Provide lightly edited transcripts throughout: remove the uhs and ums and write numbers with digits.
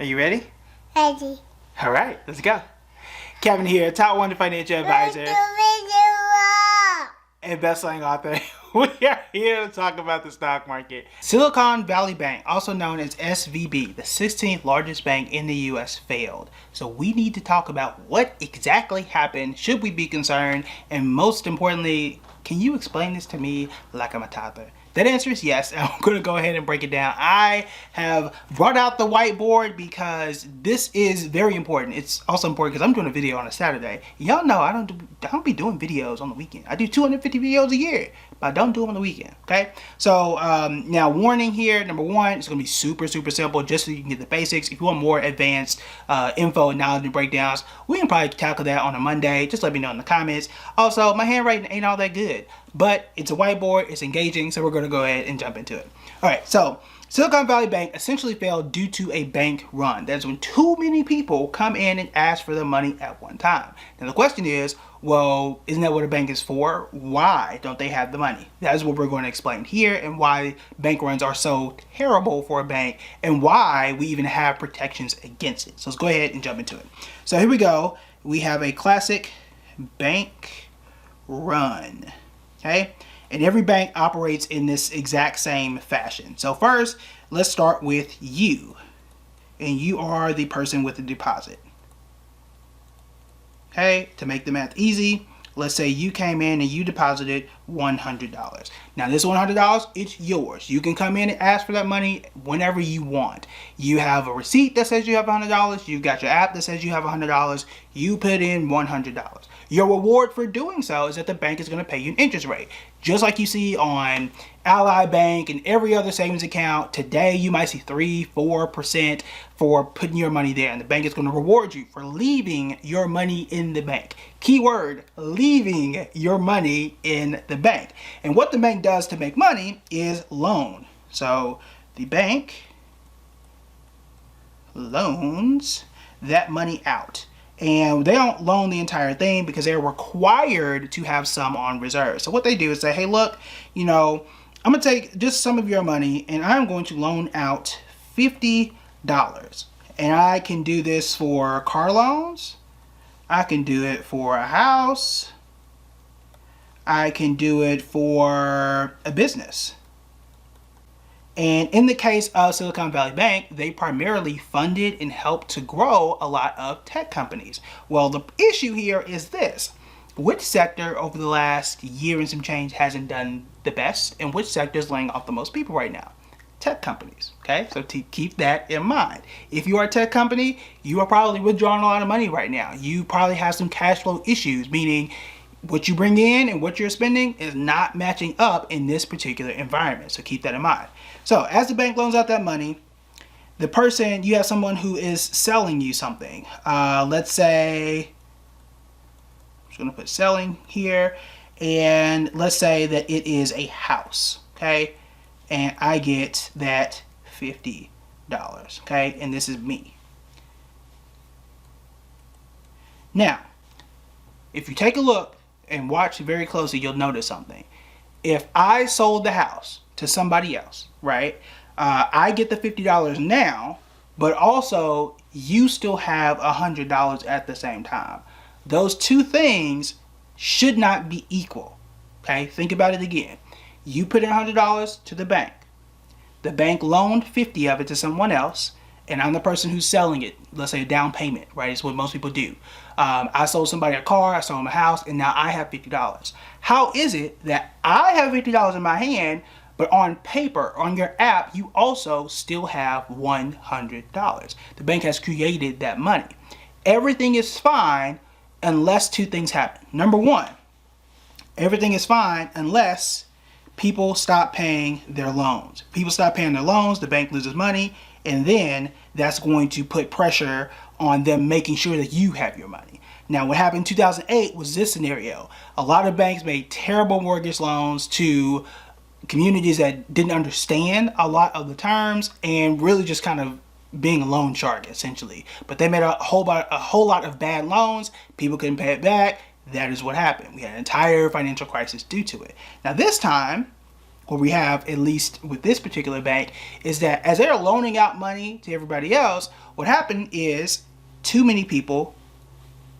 Are you ready? Ready. All right, let's go. Kevin here, top 1 financial advisor and best-selling author. We are here to talk about the stock market. Silicon Valley Bank, also known as SVB, the 16th largest bank in the US, failed. So we need to talk about what exactly happened, should we be concerned, and most importantly, can you explain this to me like I'm a toddler? That answer is yes. I'm going to go ahead and break it down. I have brought out the whiteboard because this is very important. It's also important because I'm doing a video on a Saturday. Y'all know I don't be doing videos on the weekend. I do 250 videos a year, but I don't do them on the weekend. Okay. So now warning here. Number one, it's going to be super simple, just so you can get the basics. If you want more advanced info, knowledge, and breakdowns, we can probably tackle that on a Monday. Just let me know in the comments. Also, my handwriting ain't all that good, but it's a whiteboard, it's engaging, so we're going to go ahead and jump into it. All right, so Silicon Valley Bank essentially failed due to a bank run. That's when too many people come in and ask for their money at one time. Now the question is, well, isn't that what a bank is for? Why don't they have the money? That is what we're going to explain here, and why bank runs are so terrible for a bank, and why we even have protections against it. So let's go ahead and jump into it. So here we go. We have a classic bank run. Okay, and every bank operates in this exact same fashion. So first, let's start with you, and you are the person with the deposit. Okay, to make the math easy, let's say you came in and you deposited $100. Now this $100, it's yours. You can come in and ask for that money whenever you want. You have a receipt that says you have $100. You've got your app that says you have $100. You put in $100. Your reward for doing so is that the bank is going to pay you an interest rate. Just like you see on Ally Bank and every other savings account, today you might see 3-4% for putting your money there, and the bank is going to reward you for leaving your money in the bank. Keyword, leaving your money in the bank. And what the bank does to make money is loan. So the bank loans that money out. And they don't loan the entire thing because they're required to have some on reserve. So what they do is say, hey, look, you know, I'm going to take just some of your money and I'm going to loan out $50. And I can do this for car loans. I can do it for a house. I can do it for a business. And in the case of Silicon Valley Bank, they primarily funded and helped to grow a lot of tech companies. Well, the issue here is this. Which sector over the last year and some change hasn't done the best, and which sector is laying off the most people right now? Tech companies. Okay, so to keep that in mind. If you are a tech company, you are probably withdrawing a lot of money right now. You probably have some cash flow issues, meaning what you bring in and what you're spending is not matching up in this particular environment. So keep that in mind. So as the bank loans out that money, the person, you have someone who is selling you something. Let's say, I'm just going to put selling here, and let's say that it is a house, okay? And I get that $50, okay? And this is me. Now, if you take a look and watch very closely, you'll notice something. If I sold the house to somebody else, right, I get the $50 now, but also you still have $100 at the same time. Those two things should not be equal. Okay, think about it again. You put in $100 to the bank. The bank loaned 50 of it to someone else, and I'm the person who's selling it. Let's say a down payment, right? It's what most people do. I sold somebody a car, I sold them a house, and now I have $50. How is it that I have $50 in my hand, but on paper, on your app, you also still have $100? The bank has created that money. Everything is fine unless two things happen. Number one, everything is fine unless people stop paying their loans. People stop paying their loans, the bank loses money, and then that's going to put pressure on them making sure that you have your money. Now, what happened in 2008 was this scenario. A lot of banks made terrible mortgage loans to communities that didn't understand a lot of the terms and really just kind of being a loan shark, essentially. But they made a whole lot of bad loans. People couldn't pay it back. That is what happened. We had an entire financial crisis due to it. Now, this time, what we have, at least with this particular bank, is that as they're loaning out money to everybody else, what happened is too many people,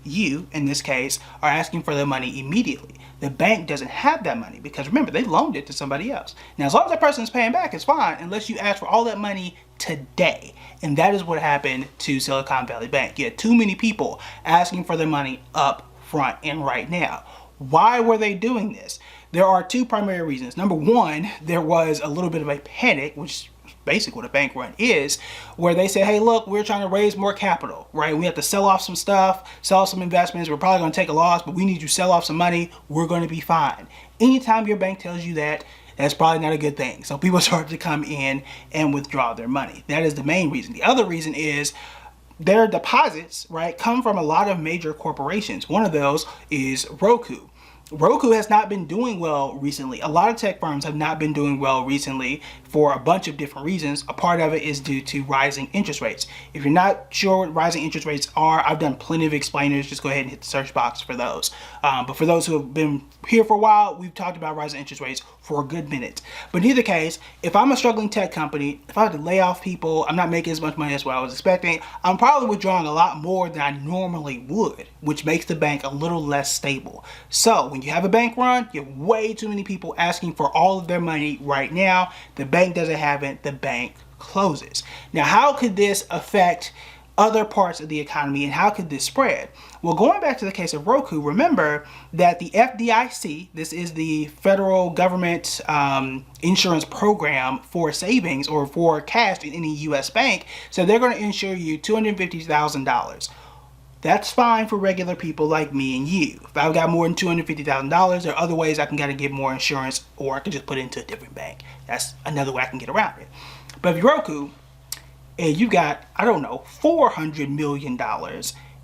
you in this case, are asking for their money immediately. The bank doesn't have that money because remember, they loaned it to somebody else. Now, as long as that person is paying back, it's fine unless you ask for all that money today. And that is what happened to Silicon Valley Bank. You had too many people asking for their money up front and right now. Why were they doing this? There are two primary reasons. Number one, there was a little bit of a panic, which basically what a bank run is, where they say, hey, look, we're trying to raise more capital, right? We have to sell off some stuff, sell off some investments. We're probably going to take a loss, but we need you to sell off some money. We're going to be fine. Anytime your bank tells you that, that's probably not a good thing. So people start to come in and withdraw their money. That is the main reason. The other reason is their deposits, right, come from a lot of major corporations. One of those is Roku. Roku has not been doing well recently. A lot of tech firms have not been doing well recently for a bunch of different reasons. A part of it is due to rising interest rates. If you're not sure what rising interest rates are, I've done plenty of explainers. Just go ahead and hit the search box for those. But for those who have been here for a while, we've talked about rising interest rates for a good minute. But in either case, if I'm a struggling tech company, if I have to lay off people, I'm not making as much money as what I was expecting, I'm probably withdrawing a lot more than I normally would, which makes the bank a little less stable. So when you have a bank run, you have way too many people asking for all of their money right now. The bank doesn't have it, the bank closes. Now, how could this affect other parts of the economy and how could this spread? Well, going back to the case of Roku, remember that the FDIC, this is the federal government insurance program for savings or for cash in any U.S. bank, so they're going to insure you $250,000. That's fine for regular people like me and you. If I've got more than $250,000, there are other ways I can get more insurance, or I can just put it into a different bank. That's another way I can get around it. But if you're Roku, and you got, I don't know, $400 million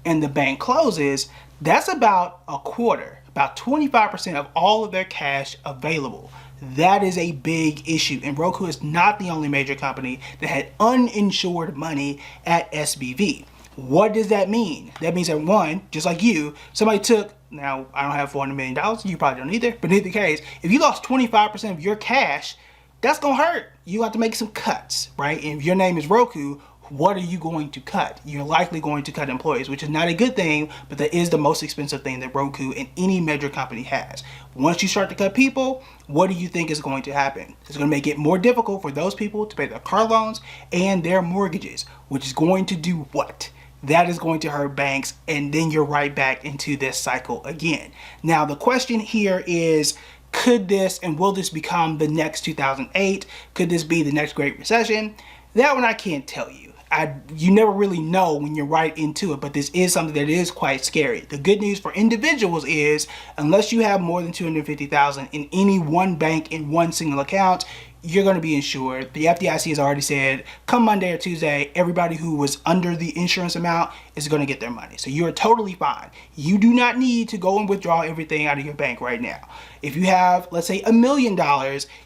and the bank closes, that's about a quarter, about 25% of all of their cash available. That is a big issue. And Roku is not the only major company that had uninsured money at SVB. What does that mean? That means that one, just like you, somebody took, now I don't have $400 million, you probably don't either, but in either case, if you lost 25% of your cash, that's gonna hurt. You have to make some cuts, right? And if your name is Roku, what are you going to cut? You're likely going to cut employees, which is not a good thing, but that is the most expensive thing that Roku and any major company has. Once you start to cut people, what do you think is going to happen? It's going to make it more difficult for those people to pay their car loans and their mortgages, which is going to do what? That is going to hurt banks, and then you're right back into this cycle again. Now, the question here is, could this and will this become the next 2008? Could this be the next Great Recession? That one I can't tell you. You never really know when you're right into it, but this is something that is quite scary. The good news for individuals is, unless you have more than $250,000 in any one bank in one single account, you're going to be insured. The FDIC has already said, come Monday or Tuesday, everybody who was under the insurance amount is going to get their money. So you're totally fine. You do not need to go and withdraw everything out of your bank right now. If you have, let's say, $1 million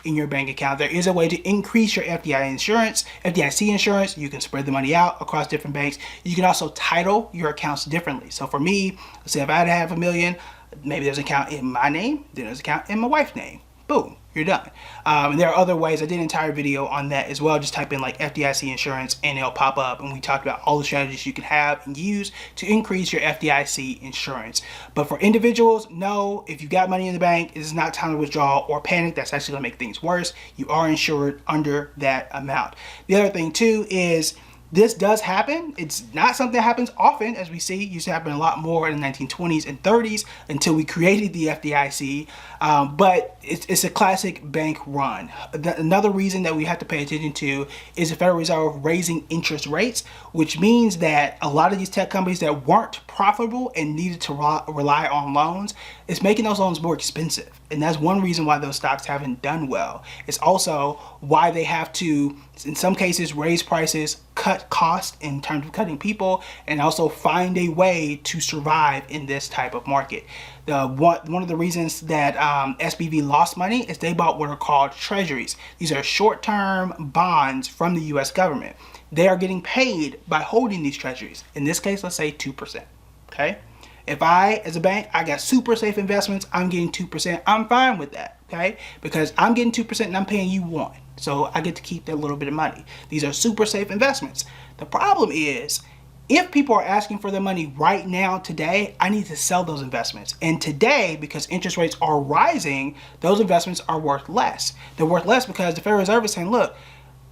in your bank account, there is a way to increase your FDIC insurance. You can spread the money out across different banks. You can also title your accounts differently. So for me, let's say if I had to have $1 million, maybe there's an account in my name, then there's an account in my wife's name. Boom, you're done. And there are other ways. I did an entire video on that as well. Just type in like FDIC insurance and it'll pop up, and we talked about all the strategies you can have and use to increase your FDIC insurance. But for individuals, no, if you got money in the bank, it is not time to withdraw or panic. That's actually gonna make things worse. You are insured under that amount. The other thing too is, this does happen. It's not something that happens often, as we see. It used to happen a lot more in the 1920s and 30s until we created the FDIC. But it's a classic bank run. Another reason that we have to pay attention to is the Federal Reserve raising interest rates, which means that a lot of these tech companies that weren't profitable and needed to rely on loans, it's making those loans more expensive. And that's one reason why those stocks haven't done well. It's also why they have to, in some cases, raise prices, cut costs in terms of cutting people, and also find a way to survive in this type of market. One of the reasons that SVB lost money is they bought what are called treasuries. These are short-term bonds from the U.S. government. They are getting paid by holding these treasuries. In this case, let's say 2%. Okay. If I, as a bank, I got super safe investments, I'm getting 2%, I'm fine with that, okay? Because I'm getting 2% and I'm paying you 1%. So I get to keep that little bit of money. These are super safe investments. The problem is, if people are asking for their money right now, today, I need to sell those investments. And today, because interest rates are rising, those investments are worth less. They're worth less because the Federal Reserve is saying, look,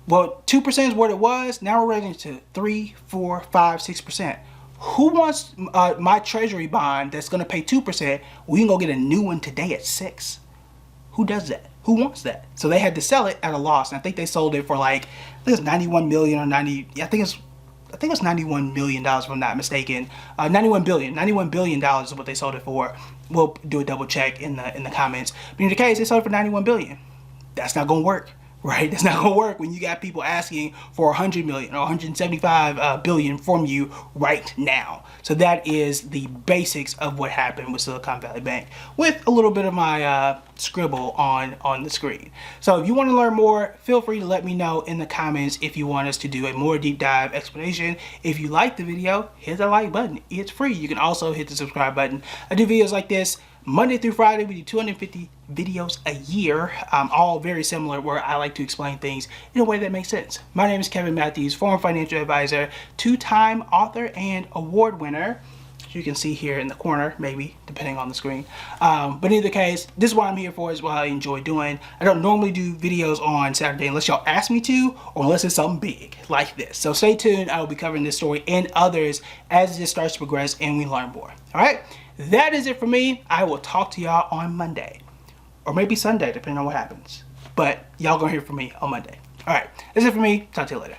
well, 2% is what it was. Now we're raising it to 3, 4, 5, 6%. Who wants my treasury bond that's going to pay 2%? We can go get a new one today at 6. Who does that? Who wants that? So they had to sell it at a loss. And I think they sold it for like, I think it's 91 million or 90. I think it's $91 million if I'm not mistaken. 91 billion. $91 billion is what they sold it for. We'll do a double check in the comments. But in the case, they sold it for 91 billion. That's not gonna work, right? That's not gonna work when you got people asking for 100 million or 175 billion from you right now. So that is the basics of what happened with Silicon Valley Bank, with a little bit of my scribble on the screen. So if you want to learn more, feel free to let me know in the comments if you want us to do a more deep dive explanation. If you like the video, hit the like button. It's free. You can also hit the subscribe button. I do videos like this Monday through Friday. We do 250 videos a year, all very similar, where I like to explain things in a way that makes sense. My name is Kevin Matthews, former financial advisor, 2-time author and award winner. You can see here in the corner, maybe, depending on the screen. But in either case, this is what I'm here for, is what I enjoy doing. I don't normally do videos on Saturday unless y'all ask me to, or unless it's something big like this. So stay tuned. I will be covering this story and others as this starts to progress and we learn more. All right, that is it for me. I will talk to y'all on Monday, or maybe Sunday, depending on what happens. But y'all gonna hear from me on Monday. All right, that's it for me. Talk to you later.